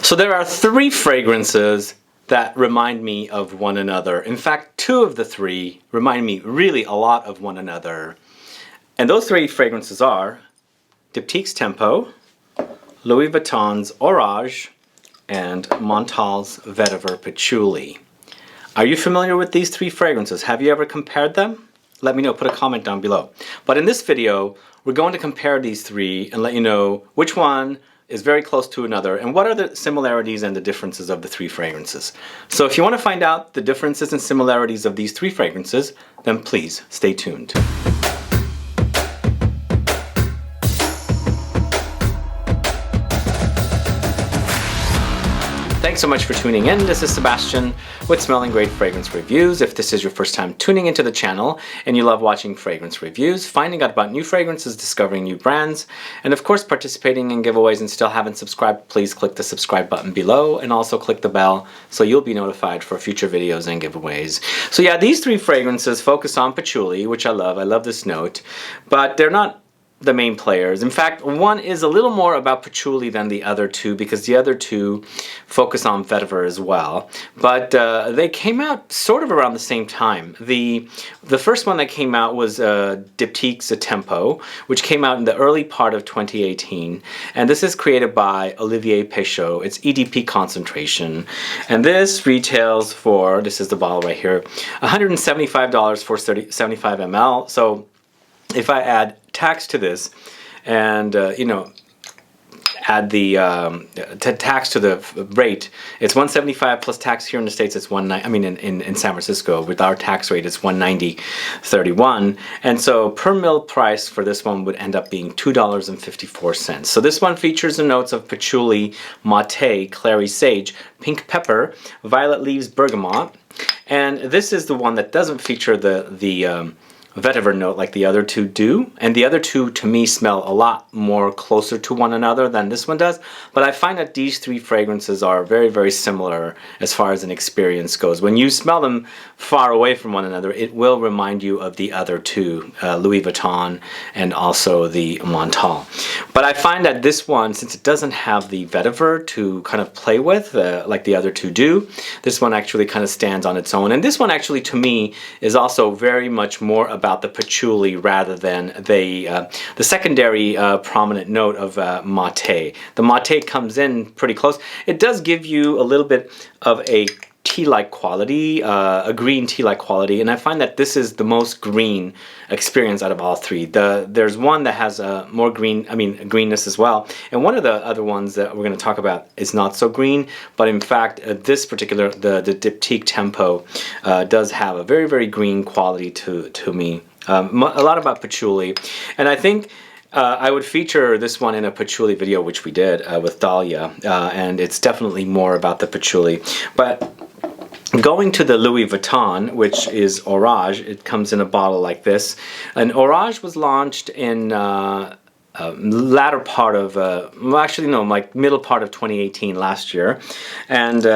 So there are three fragrances that remind me of one another. In fact, two of the three remind me really a lot of one another. And those three fragrances are Diptyque's Tempo, Louis Vuitton's Orage, and Montale's Vetiver Patchouli. Are you familiar with these three fragrances? Have you ever compared them? Let me know, put a comment down below. But in this video, we're going to compare these three and let you know which one is very close to another and what are the similarities and the differences of the three fragrances. So if you want to find out the differences and similarities of these three fragrances, then please stay tuned. Thanks so much for tuning in. This is Sebastian with Smelling Great Fragrance Reviews. If this is your first time tuning into the channel and you love watching fragrance reviews, finding out about new fragrances, discovering new brands, and of course participating in giveaways and still haven't subscribed, please click the subscribe button below and also click the bell so you'll be notified for future videos and giveaways. So yeah, these three fragrances focus on patchouli, which I love this note, but they're not the main players. In fact, one is a little more about patchouli than the other two because the other two focus on vetiver as well. But they came out sort of around the same time. The first one that came out was Diptyque's Tempo, which came out in the early part of 2018. And this is created by Olivier Pescheux. It's EDP concentration. And this retails for, this is the bottle right here, $175 for 75 ml. So if I add tax to this and you know, add the tax to the rate, it's 175 plus tax. Here in the States it's 190. I mean in San Francisco with our tax rate it's 190.31, and so per mil price for this one would end up being $2.54. So this one features the notes of patchouli, mate, clary, sage, pink pepper, violet leaves, bergamot, and this is the one that doesn't feature the vetiver note like the other two do, and the other two to me smell a lot more closer to one another than this one does. But I find that these three fragrances are very similar as far as an experience goes. When you smell them far away from one another, it will remind you of the other two, Louis Vuitton and also the Montale. But I find that this one, since it doesn't have the vetiver to kind of play with like the other two do, this one actually kind of stands on its own. And this one actually to me is also very much more about the patchouli rather than the secondary prominent note of mate. The mate comes in pretty close. It does give you a little bit of a tea-like quality, a green tea-like quality, and I find that this is the most green experience out of all three. There's one that has more greenness as well, and one of the other ones that we're going to talk about is not so green, but in fact this particular, the Diptyque Tempo does have a very green quality to me. A lot about patchouli, and I think I would feature this one in a patchouli video, which we did with Dahlia, and it's definitely more about the patchouli. But going to the Louis Vuitton, which is Orage, it comes in a bottle like this. And Orage was launched in latter part of, well actually no, like middle part of 2018 last year. And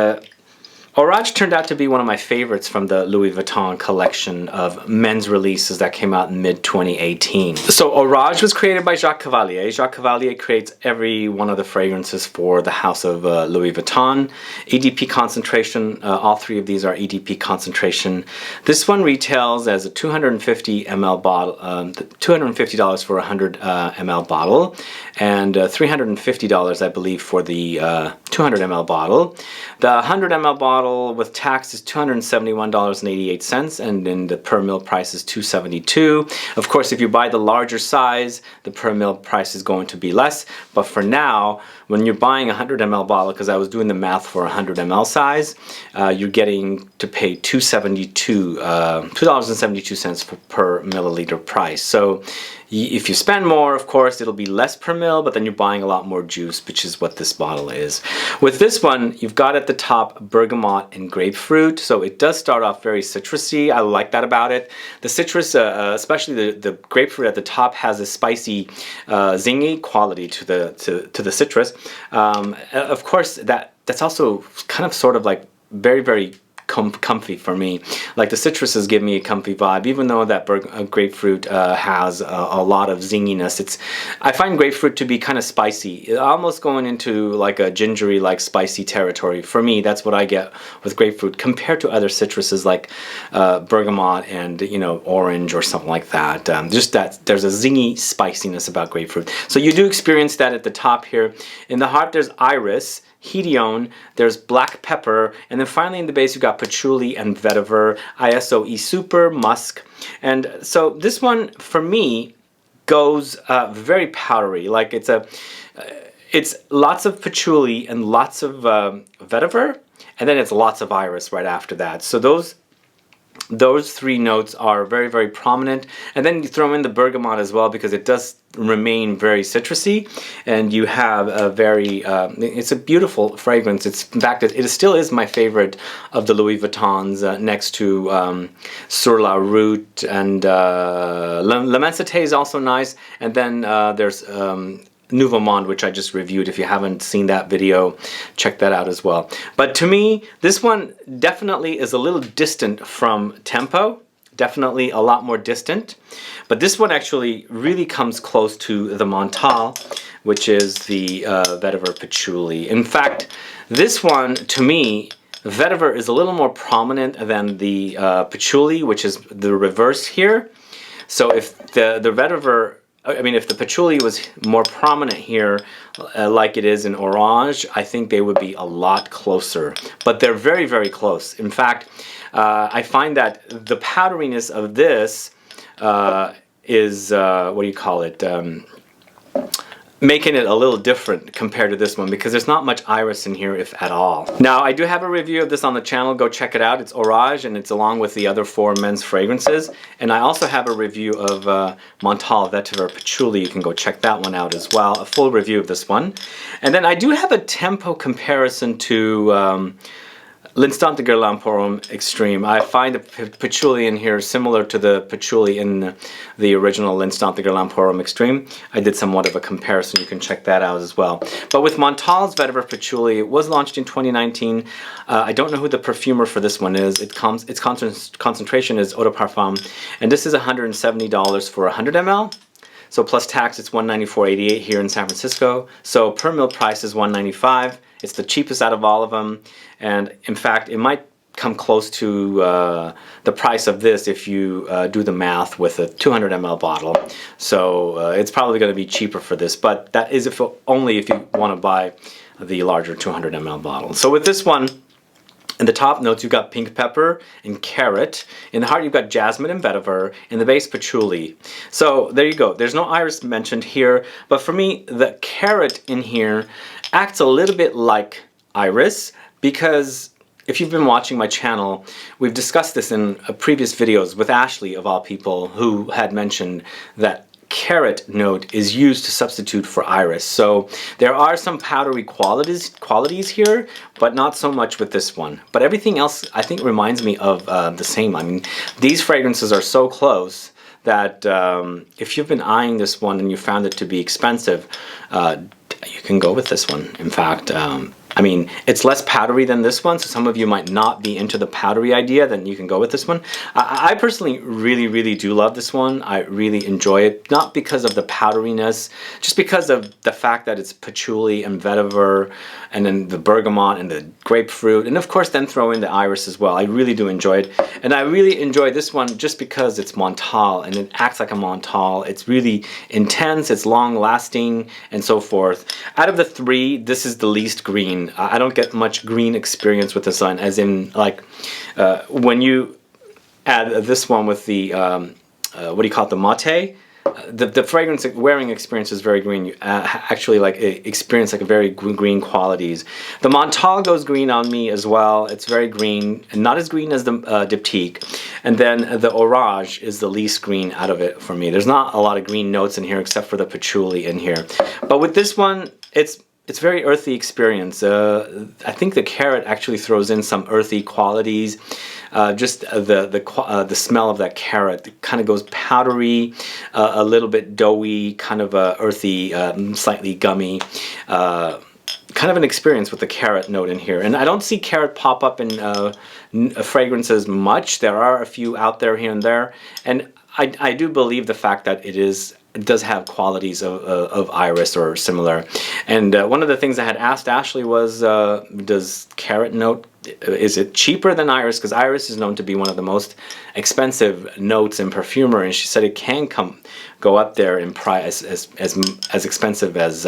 Orage turned out to be one of my favorites from the Louis Vuitton collection of men's releases that came out in mid-2018. So Orage was created by Jacques Cavallier. Jacques Cavallier creates every one of the fragrances for the house of Louis Vuitton. EDP concentration, all three of these are EDP concentration. This one retails as a 250 ml bottle, $250 for a 100 ml bottle, and $350 I believe for the 200 ml bottle. The 100 ml bottle with tax is $271.88, and then the per mil price is $272. Of course, if you buy the larger size, the per mil price is going to be less. But for now, when you're buying a 100 ml bottle, because I was doing the math for a 100 ml size, you're getting to pay $2.72 per milliliter price. So if you spend more, of course, it'll be less per mil, but then you're buying a lot more juice, which is what this bottle is. With this one, you've got at the top bergamot and grapefruit, so it does start off very citrusy. I like that about it. The citrus, especially the grapefruit at the top, has a spicy, zingy quality to the citrus. Of course, that's also kind of sort of like very comfy for me. Like the citruses give me a comfy vibe, even though that grapefruit has a lot of zinginess. I find grapefruit to be kind of spicy, almost going into like a gingery, like spicy territory. For me, that's what I get with grapefruit compared to other citruses like bergamot and, you know, orange or something like that. Just that there's a zingy spiciness about grapefruit. So you do experience that at the top here. In the heart, there's iris, hedione, there's black pepper, and then finally in the base you've got patchouli and vetiver, ISO E super, musk. And so this one for me goes very powdery. Like it's lots of patchouli and lots of vetiver, and then it's lots of iris right after that. So those three notes are very, very prominent. And then you throw in the bergamot as well, because it does remain very citrusy, and you have a very it's a beautiful fragrance. In fact, it still is my favorite of the Louis Vuittons, next to Sur la Route, and L'Immensité is also nice, and then there's Nouveau Monde, which I just reviewed. If you haven't seen that video, check that out as well. But to me, this one definitely is a little distant from Tempo, definitely a lot more distant. But this one actually really comes close to the Montale, which is the vetiver patchouli. In fact, this one, to me, vetiver is a little more prominent than the patchouli, which is the reverse here. So if the vetiver, I mean, if the patchouli was more prominent here, like it is in Orage, I think they would be a lot closer. But they're very, very close. In fact, I find that the powderiness of this is, what do you call it, making it a little different compared to this one, because there's not much iris in here, if at all. Now, I do have a review of this on the channel. Go check it out. It's Orage, and it's along with the other 4 men's fragrances. And I also have a review of Montale Vetiver Patchouli. You can go check that one out as well. A full review of this one. And then I do have a Tempo comparison to L'Instant de Guerlain Extreme. I find the patchouli in here similar to the patchouli in the original L'Instant de Guerlain Extreme. I did somewhat of a comparison. You can check that out as well. But with Montale's Vetiver Patchouli, it was launched in 2019. I don't know who the perfumer for this one is. Its concentration is Eau de Parfum, and this is $170 for 100 ml. So plus tax, it's $194.88 here in San Francisco. So per mil price is $195. It's the cheapest out of all of them, and in fact, it might come close to the price of this if you do the math with a 200 ml bottle. So it's probably going to be cheaper for this, but that is only if you want to buy the larger 200 ml bottle. So with this one, in the top notes, you've got pink pepper and carrot. In the heart, you've got jasmine and vetiver. In the base, patchouli. So there you go. There's no iris mentioned here, but for me, the carrot in here acts a little bit like iris, because if you've been watching my channel, we've discussed this in previous videos with Ashley, of all people, who had mentioned that carrot note is used to substitute for iris. So there are some powdery qualities here, but not so much with this one. But everything else, I think, reminds me of the same. I mean, these fragrances are so close that if you've been eyeing this one and you found it to be expensive, you can go with this one. In fact, I mean, it's less powdery than this one, so some of you might not be into the powdery idea, then you can go with this one. I personally really, really do love this one. I really enjoy it, not because of the powderiness, just because of the fact that it's patchouli and vetiver, and then the bergamot and the grapefruit, and of course then throw in the iris as well. I really do enjoy it, and I really enjoy this one just because it's Montale, and it acts like a Montale. It's really intense, it's long-lasting, and so forth. Out of the 3, this is the least green. I don't get much green experience with this one, as in, like, when you add this one with the, what do you call it, the mate, the fragrance wearing experience is very green. You actually like experience like a very green qualities. The Montale goes green on me as well. It's very green, and not as green as the Diptyque. And then the Orage is the least green out of it for me. There's not a lot of green notes in here except for the patchouli in here. But with this one, it's very earthy experience. I think the carrot actually throws in some earthy qualities. Just the smell of that carrot kind of goes powdery, a little bit doughy, kind of earthy, slightly gummy. kind of an experience with the carrot note in here. And I don't see carrot pop up in fragrances much. There are a few out there here and there. And I do believe the fact that it does have qualities of iris or similar. And one of the things I had asked Ashley was, does carrot note, is it cheaper than iris? Because iris is known to be one of the most expensive notes in perfumery, and she said it can go up there in price as expensive as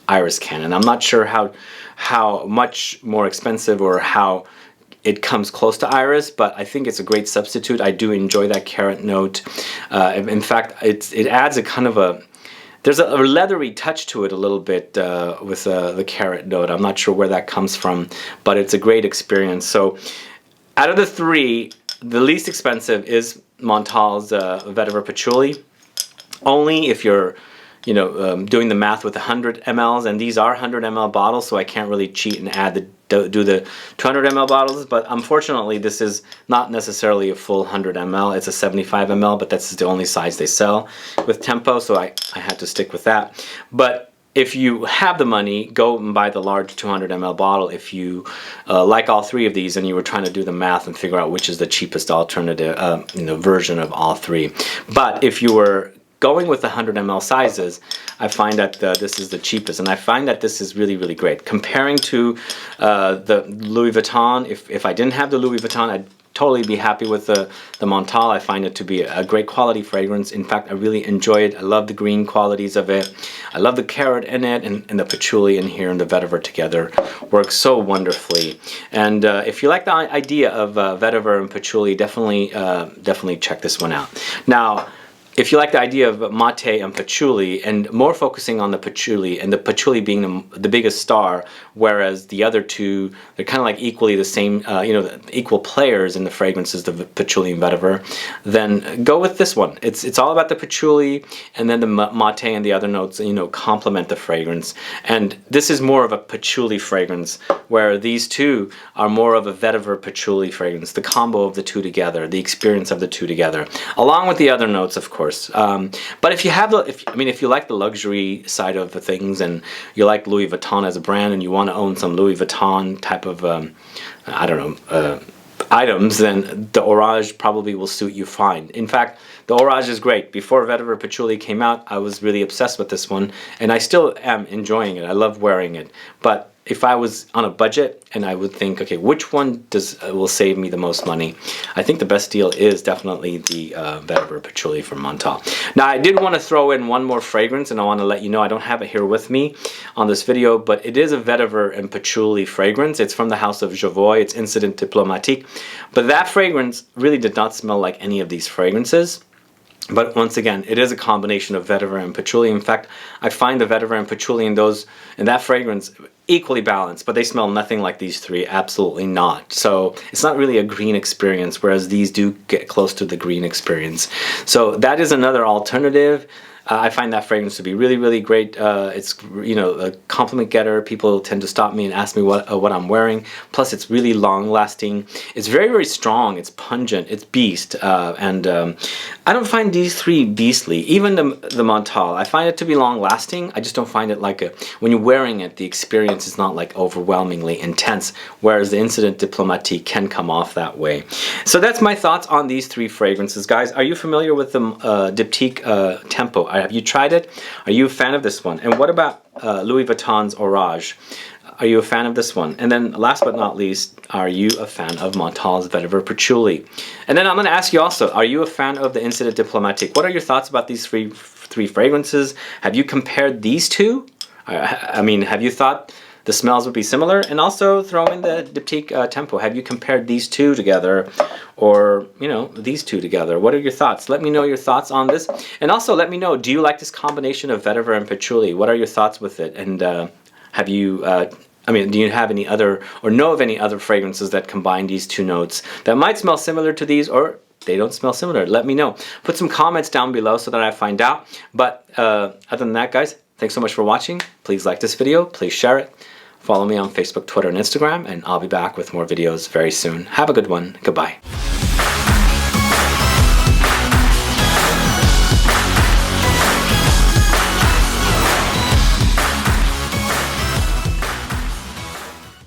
iris can. And I'm not sure how much more expensive or how it comes close to iris, but I think it's a great substitute. I do enjoy that carrot note. In fact, it adds a kind of there's a leathery touch to it a little bit with the carrot note. I'm not sure where that comes from, but it's a great experience. So out of the three, the least expensive is Montale's Vetiver Patchouli. Only if you're doing the math with 100 mLs, and these are 100 ml bottles, so I can't really cheat and do the 200 ml bottles. But unfortunately, this is not necessarily a full 100 ml. It's a 75 ml, but that's the only size they sell with Tempo, so I had to stick with that. But if you have the money, go and buy the large 200 ml bottle if you like all three of these and you were trying to do the math and figure out which is the cheapest alternative version of all three. But if you were going with the 100 ml sizes, I find that this is the cheapest, and I find that this is really, really great. Comparing to the Louis Vuitton, if I didn't have the Louis Vuitton, I'd totally be happy with the Montale. I find it to be a great quality fragrance. In fact, I really enjoy it. I love the green qualities of it. I love the carrot in it, and the patchouli in here and the vetiver together works so wonderfully. And if you like the idea of vetiver and patchouli, definitely check this one out. Now, if you like the idea of mate and patchouli, and more focusing on the patchouli, and the patchouli being the biggest star, whereas the other two, they're kind of like equally the same, equal players in the fragrances, the patchouli and vetiver, then go with this one. It's all about the patchouli, and then the mate and the other notes, complement the fragrance. And this is more of a patchouli fragrance, where these two are more of a vetiver patchouli fragrance, the combo of the two together, the experience of the two together, along with the other notes, of course. But if you have if you like the luxury side of the things, and you like Louis Vuitton as a brand, and you want to own some Louis Vuitton type of items, then the Orage probably will suit you fine. In fact, the Orage is great. Before Vetiver Patchouli came out, I was really obsessed with this one, and I still am enjoying it. I love wearing it. But if I was on a budget and I would think, okay, which one will save me the most money? I think the best deal is definitely the Vetiver Patchouli from Montale. Now, I did want to throw in one more fragrance, and I want to let you know, I don't have it here with me on this video, but it is a Vetiver and Patchouli fragrance. It's from the house of Javoy. It's Incident Diplomatique. But that fragrance really did not smell like any of these fragrances. But once again, it is a combination of vetiver and patchouli. In fact, I find the vetiver and patchouli in that fragrance equally balanced, but they smell nothing like these three, absolutely not. So it's not really a green experience, whereas these do get close to the green experience. So that is another alternative. I find that fragrance to be really, really great. It's a compliment getter. People tend to stop me and ask me what I'm wearing. Plus, it's really long lasting. It's very, very strong. It's pungent. It's beast. And I don't find these three beastly. Even the Montale, I find it to be long lasting. I just don't find it like when you're wearing it, the experience is not like overwhelmingly intense. Whereas the Incident Diplomatique can come off that way. So that's my thoughts on these three fragrances, guys. Are you familiar with the Diptyque Tempo? Have you tried it? Are you a fan of this one? And what about Louis Vuitton's Orage? Are you a fan of this one? And then last but not least, are you a fan of Montale's Vetiver Patchouli? And then I'm going to ask you also, are you a fan of the Incident Diplomatique? What are your thoughts about these three fragrances? Have you compared these two? I mean, have you thought the smells would be similar? And also throw in the Diptyque Tempo. Have you compared these two together, or these two together? What are your thoughts? Let me know your thoughts on this, and also let me know, do you like this combination of vetiver and patchouli? What are your thoughts with it? And have you do you have any other, or know of any other fragrances that combine these two notes that might smell similar to these, or they don't smell similar? Let me know. Put some comments down below so that I find out. But other than that, guys, thanks so much for watching. Please like this video. Please share it. Follow me on Facebook, Twitter, and Instagram, and I'll be back with more videos very soon. Have a good one. Goodbye.